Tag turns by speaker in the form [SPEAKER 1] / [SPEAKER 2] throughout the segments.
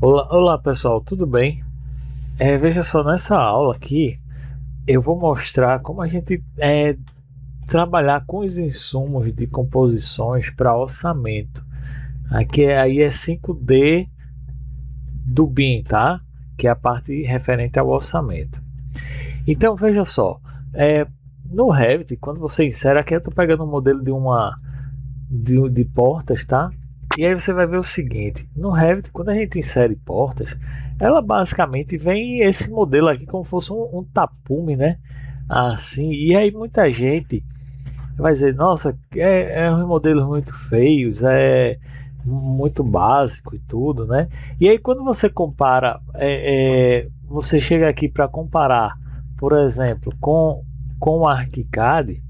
[SPEAKER 1] Olá pessoal, tudo bem? Veja só, nessa aula aqui eu vou mostrar como a gente trabalhar com os insumos de composições para orçamento. Aí é 5D do BIM, tá? Que é a parte referente ao orçamento. Então veja só, no Revit, quando você insere, aqui eu estou pegando um modelo de portas, tá? E aí você vai ver o seguinte, no Revit, quando a gente insere portas, ela basicamente vem esse modelo aqui como fosse um tapume, né? Assim, e aí muita gente vai dizer, nossa, é uns modelos muito feios, é muito básico e tudo, né? E aí quando você compara, você chega aqui para comparar, por exemplo, com o ArchiCAD.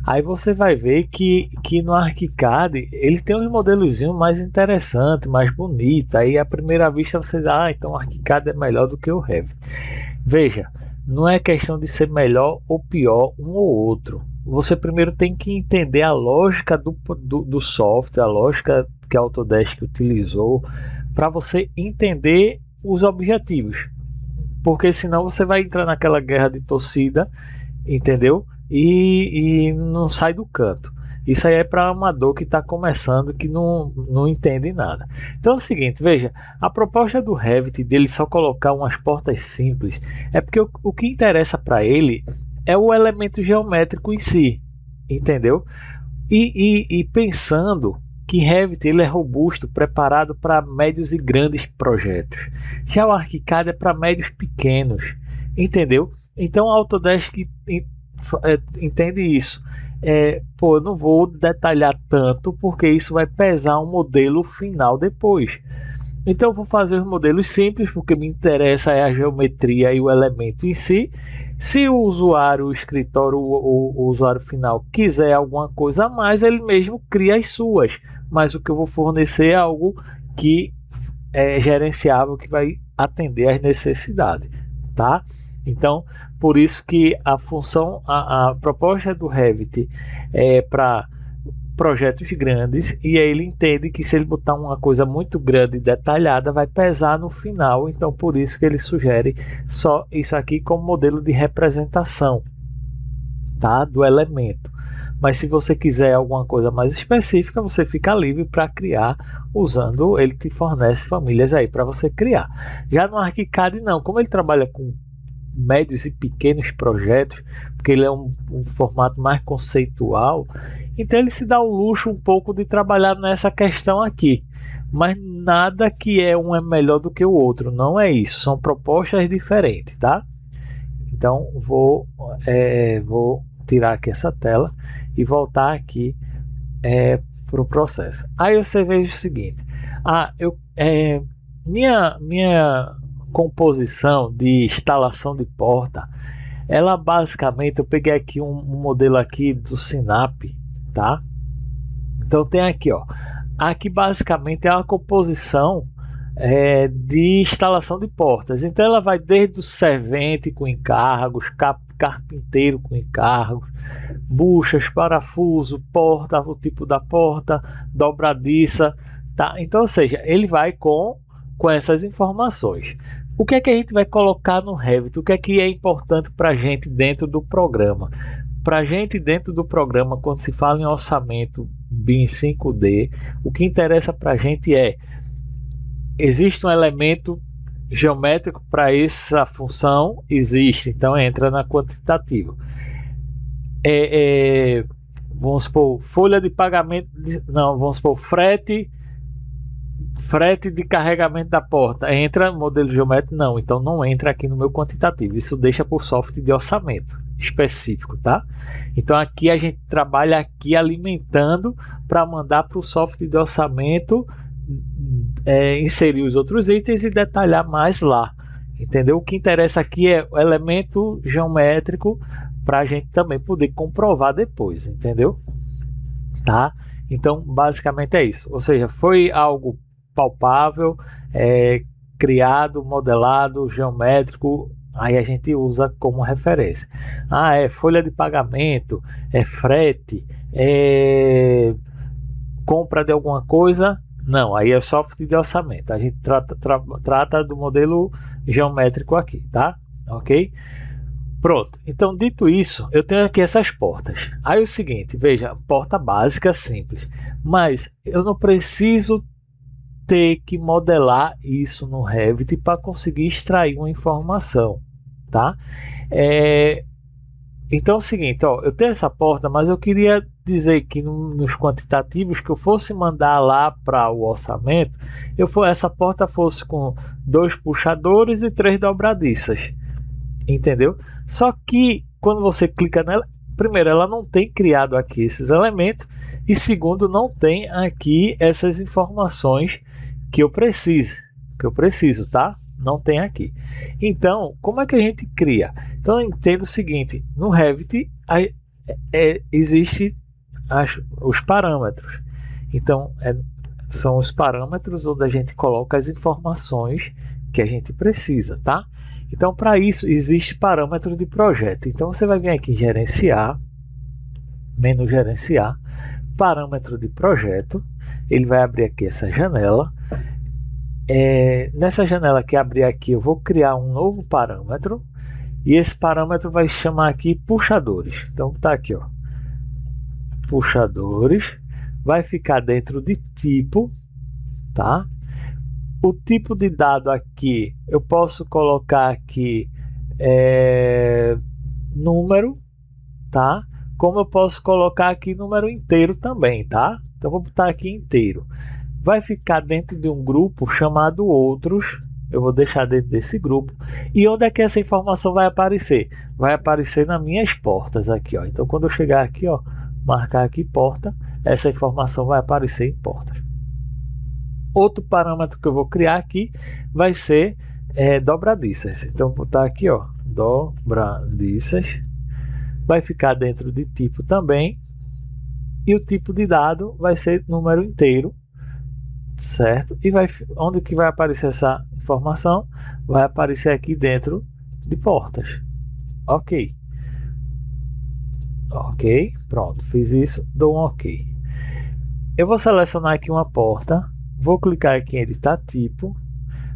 [SPEAKER 1] Aí você vai ver que no ArchiCAD ele tem uns modelozinhos mais interessantes, mais bonitos. Aí à primeira vista você diz, então o ArchiCAD é melhor do que o Revit. Veja, não é questão de ser melhor ou pior um ou outro. Você primeiro tem que entender a lógica do software, a lógica que a Autodesk utilizou para você entender os objetivos. Porque senão você vai entrar naquela guerra de torcida, entendeu? E não sai do canto. Isso aí é para amador que está começando, que não entende nada. Então é o seguinte, veja, a proposta do Revit dele só colocar umas portas simples é porque o que interessa para ele é o elemento geométrico em si, entendeu? E pensando que Revit ele é robusto, preparado para médios e grandes projetos. Já o ArchiCAD é para médios pequenos, entendeu? Então a Autodesk entende isso. Eu não vou detalhar tanto porque isso vai pesar um modelo final depois. Então eu vou fazer os modelos simples porque me interessa é a geometria e o elemento em si. Se o usuário, o escritório, o usuário final quiser alguma coisa a mais, ele mesmo cria as suas. Mas o que eu vou fornecer é algo que é gerenciável, que vai atender às necessidades, tá? Então, por isso que a proposta do Revit é para projetos grandes, e aí ele entende que se ele botar uma coisa muito grande e detalhada vai pesar no final, então por isso que ele sugere só isso aqui como modelo de representação, tá, do elemento. Mas se você quiser alguma coisa mais específica, você fica livre para criar usando, ele te fornece famílias aí para você criar. Já no ArchiCAD não, como ele trabalha com médios e pequenos projetos, porque ele é um formato mais conceitual, então ele se dá o luxo um pouco de trabalhar nessa questão aqui. Mas nada que um é melhor do que o outro, não é isso, são propostas diferentes, tá? Então vou tirar aqui essa tela e voltar aqui para o processo. Aí você veja o seguinte, minha composição de instalação de porta, ela basicamente, eu peguei aqui um modelo aqui do Sinap, tá? Então tem aqui, ó, aqui basicamente é uma composição de instalação de portas. Então ela vai desde o servente com encargos, carpinteiro com encargos, buchas, parafuso, porta, o tipo da porta, dobradiça, tá? Então, ou seja, ele vai com essas informações. O que é que a gente vai colocar no Revit? O que é importante para a gente dentro do programa? Para a gente dentro do programa, quando se fala em orçamento BIM 5D, o que interessa para a gente existe um elemento geométrico para essa função? Existe, então entra na quantitativa. Vamos supor, folha de pagamento, vamos supor, frete de carregamento da porta, entra no modelo geométrico? Não, então não entra aqui no meu quantitativo, isso deixa por software de orçamento específico, tá? Então aqui a gente trabalha aqui alimentando para mandar para o software de orçamento inserir os outros itens e detalhar mais lá, entendeu? O que interessa aqui é o elemento geométrico para a gente também poder comprovar depois, entendeu? Tá? Então basicamente é isso, ou seja, foi algo palpável, criado, modelado, geométrico, aí a gente usa como referência. É folha de pagamento, é frete, é compra de alguma coisa, Não, aí é software de orçamento. A gente trata do modelo geométrico aqui, tá? Ok? Pronto. Então, dito isso, eu tenho aqui essas portas. Aí é o seguinte, veja, porta básica simples. Mas eu não preciso ter que modelar isso no Revit para conseguir extrair uma informação, tá? Então é o seguinte, ó, eu tenho essa porta, mas eu queria dizer que nos quantitativos que eu fosse mandar lá para o orçamento, essa porta fosse com 2 puxadores e 3 dobradiças, entendeu? Só que quando você clica nela, primeiro, ela não tem criado aqui esses elementos e segundo, não tem aqui essas informações que eu preciso, tá? Não tem aqui. Então, como é que a gente cria? Então, eu entendo o seguinte: no Revit existe os parâmetros. Então, são os parâmetros onde a gente coloca as informações que a gente precisa, tá? Então, para isso, existe parâmetro de projeto. Então, você vai vir aqui em gerenciar, menu gerenciar, parâmetro de projeto. Ele vai abrir aqui essa janela. Nessa janela que abrir aqui, eu vou criar um novo parâmetro. E esse parâmetro vai chamar aqui puxadores. Então, tá aqui, ó. Puxadores. Vai ficar dentro de tipo, tá? O tipo de dado aqui, eu posso colocar aqui número, tá? Como eu posso colocar aqui número inteiro também, tá? Então vou botar aqui inteiro. Vai ficar dentro de um grupo chamado outros. Eu vou deixar dentro desse grupo. E onde é que essa informação vai aparecer? Vai aparecer nas minhas portas aqui, ó. Então quando eu chegar aqui, ó, marcar aqui porta, essa informação vai aparecer em portas. Outro parâmetro que eu vou criar aqui vai ser dobradiças. Então vou botar aqui, ó, dobradiças. Vai ficar dentro de tipo também. E o tipo de dado vai ser número inteiro, certo? E onde que vai aparecer essa informação? Vai aparecer aqui dentro de portas. Ok. Ok, pronto, fiz isso, dou um ok. Eu vou selecionar aqui uma porta, vou clicar aqui em editar tipo,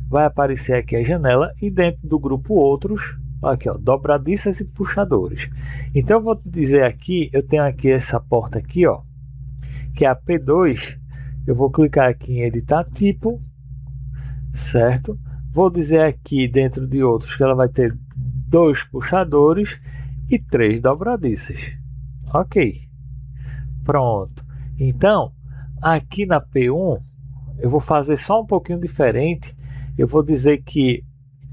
[SPEAKER 1] vai aparecer aqui a janela e dentro do grupo outros, aqui, ó, dobradiças e puxadores. Então eu vou dizer aqui, eu tenho aqui essa porta aqui, ó, que é a P2. Eu vou clicar aqui em editar tipo, certo? Vou dizer aqui dentro de outros que ela vai ter 2 puxadores e 3 dobradiças. Ok, pronto. Então aqui na P1 eu vou fazer só um pouquinho diferente. Eu vou dizer que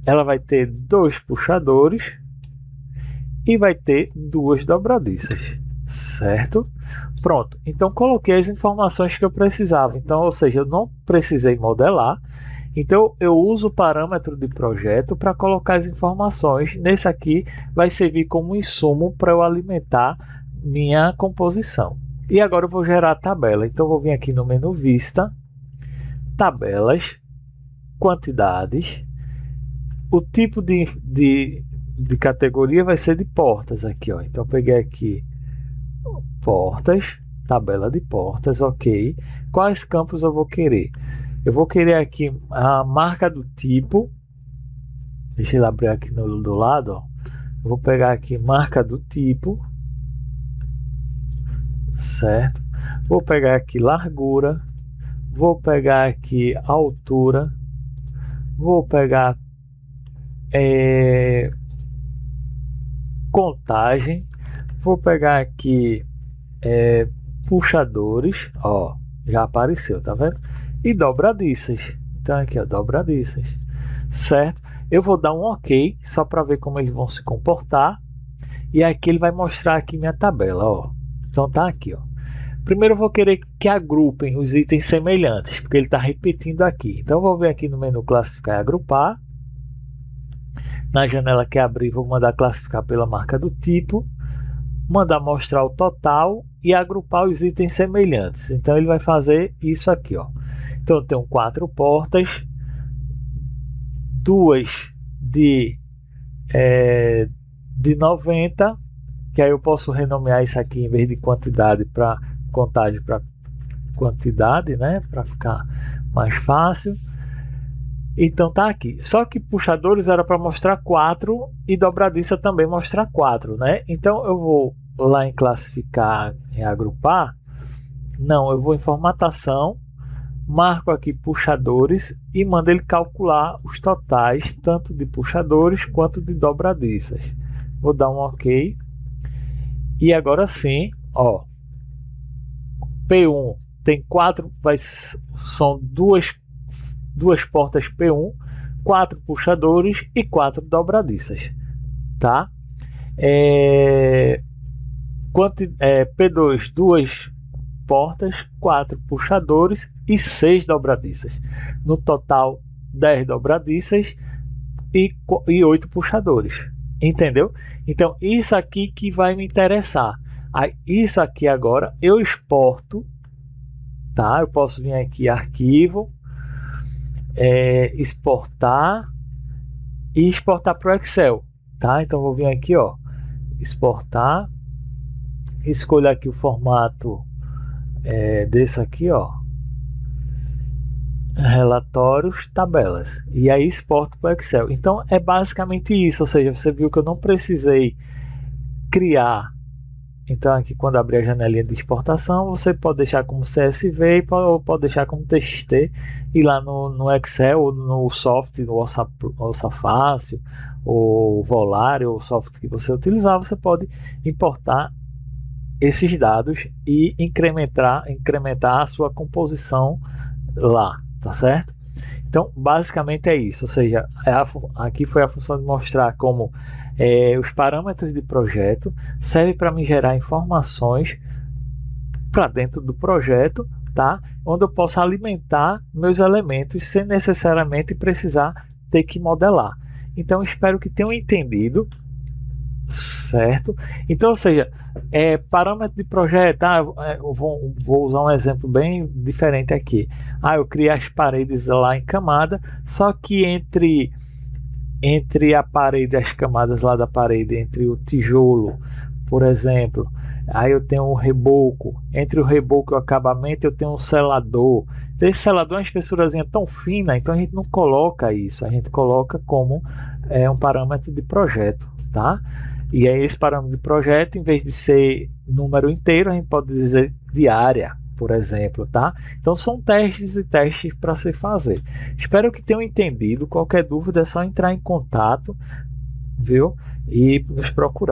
[SPEAKER 1] ela vai ter 2 puxadores e vai ter 2 dobradiças, certo? Pronto, então coloquei as informações que eu precisava. Então, ou seja, eu não precisei modelar. Então eu uso o parâmetro de projeto para colocar as informações. Nesse aqui vai servir como insumo para eu alimentar minha composição. E agora eu vou gerar a tabela. Então eu vou vir aqui no menu Vista, Tabelas, Quantidades. O tipo de categoria vai ser de portas aqui, ó. Então eu peguei aqui portas, tabela de portas, ok. Quais campos eu vou querer? Eu vou querer aqui a marca do tipo. Deixa eu abrir aqui do lado, ó. Eu vou pegar aqui marca do tipo, certo? Vou pegar aqui largura, vou pegar aqui altura, vou pegar contagem, vou pegar aqui puxadores, ó, já apareceu, tá vendo? E dobradiças. Então aqui, ó, dobradiças, certo? Eu vou dar um ok, só para ver como eles vão se comportar. E aqui ele vai mostrar aqui minha tabela, ó. Então tá aqui, ó. Primeiro eu vou querer que agrupem os itens semelhantes, porque ele está repetindo aqui. Então eu vou vir aqui no menu classificar e agrupar. Na janela que abrir, vou mandar classificar pela marca do tipo, mandar mostrar o total e agrupar os itens semelhantes. Então ele vai fazer isso aqui, ó. Então eu tenho 4 portas, 2 de 90, que aí eu posso renomear isso aqui em vez de quantidade para contagem para quantidade, né, para ficar mais fácil. Então tá aqui. Só que puxadores era para mostrar 4 e dobradiça também mostrar 4, né? Então eu vou lá em classificar e agrupar. Não, eu vou em formatação, marco aqui puxadores e mando ele calcular os totais, tanto de puxadores quanto de dobradiças. Vou dar um OK. E agora sim, ó, P1 tem 4, são duas portas P1, 4 puxadores e 4 dobradiças, tá? P2, 2 portas, 4 puxadores e 6 dobradiças. No total, 10 dobradiças e 8 puxadores. Entendeu? Então, isso aqui que vai me interessar. Aí, isso aqui agora eu exporto, tá? Eu posso vir aqui, arquivo, exportar e exportar para o Excel, tá? Então, vou vir aqui, ó, exportar, escolho aqui o formato desse aqui, ó, relatórios, tabelas, e aí exporto para o Excel. Então é basicamente isso, ou seja, você viu que eu não precisei criar. Então aqui, quando abrir a janelinha de exportação, você pode deixar como CSV ou pode deixar como TXT, e lá no Excel ou no software, no Orça Fácil ou Volare, ou software que você utilizar, você pode importar esses dados e incrementar a sua composição lá, tá certo? Então, basicamente é isso, ou seja, aqui foi a função de mostrar como os parâmetros de projeto servem para me gerar informações para dentro do projeto, tá? Onde eu posso alimentar meus elementos sem necessariamente precisar ter que modelar. Então, espero que tenham entendido, certo? Então, ou seja, parâmetro de projeto, eu vou usar um exemplo bem diferente aqui. Eu criei as paredes lá em camada, só que entre a parede e as camadas lá da parede, entre o tijolo, por exemplo, aí eu tenho um reboco, entre o reboco e o acabamento eu tenho um selador. Então, esse selador é uma espessurazinha tão fina, então a gente não coloca isso, a gente coloca como um parâmetro de projeto, tá? E aí esse parâmetro de projeto, em vez de ser número inteiro, a gente pode dizer de área, por exemplo, tá? Então são testes e testes para se fazer. Espero que tenham entendido. Qualquer dúvida é só entrar em contato, viu? E nos procurar.